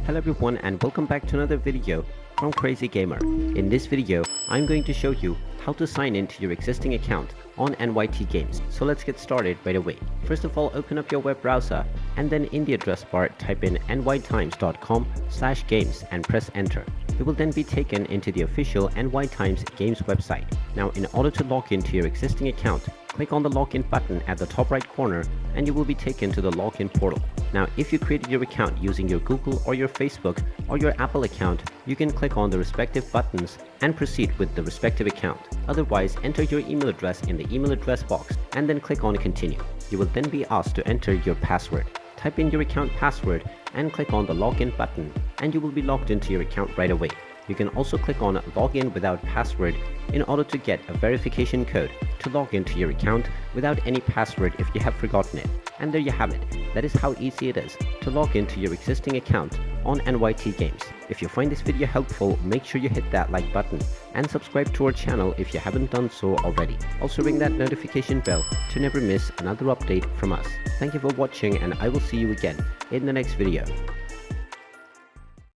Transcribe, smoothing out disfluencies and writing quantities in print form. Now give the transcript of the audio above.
Hello everyone and welcome back to another video from Crazy Gamer. In this video, I'm going to show you how to sign into your existing account on NYT Games. So let's get started right away. First of all, open up your web browser and then in the address bar type in nytimes.com/games and press enter. You will then be taken into the official NY Times Games website. Now in order to log into your existing account, click on the login button at the top right corner and you will be taken to the login portal. Now if you created your account using your Google or your Facebook or your Apple account, you can click on the respective buttons and proceed with the respective account. Otherwise, enter your email address in the email address box and then click on continue. You will then be asked to enter your password. Type in your account password and click on the login button and you will be logged into your account right away. You can also click on login without password in order to get a verification code to log into your account without any password if you have forgotten it. And there you have it. That is how easy it is to log into your existing account on NYT Games. If you find this video helpful, make sure you hit that like button and subscribe to our channel if you haven't done so already. Also ring that notification bell to never miss another update from us. Thank you for watching and I will see you again in the next video.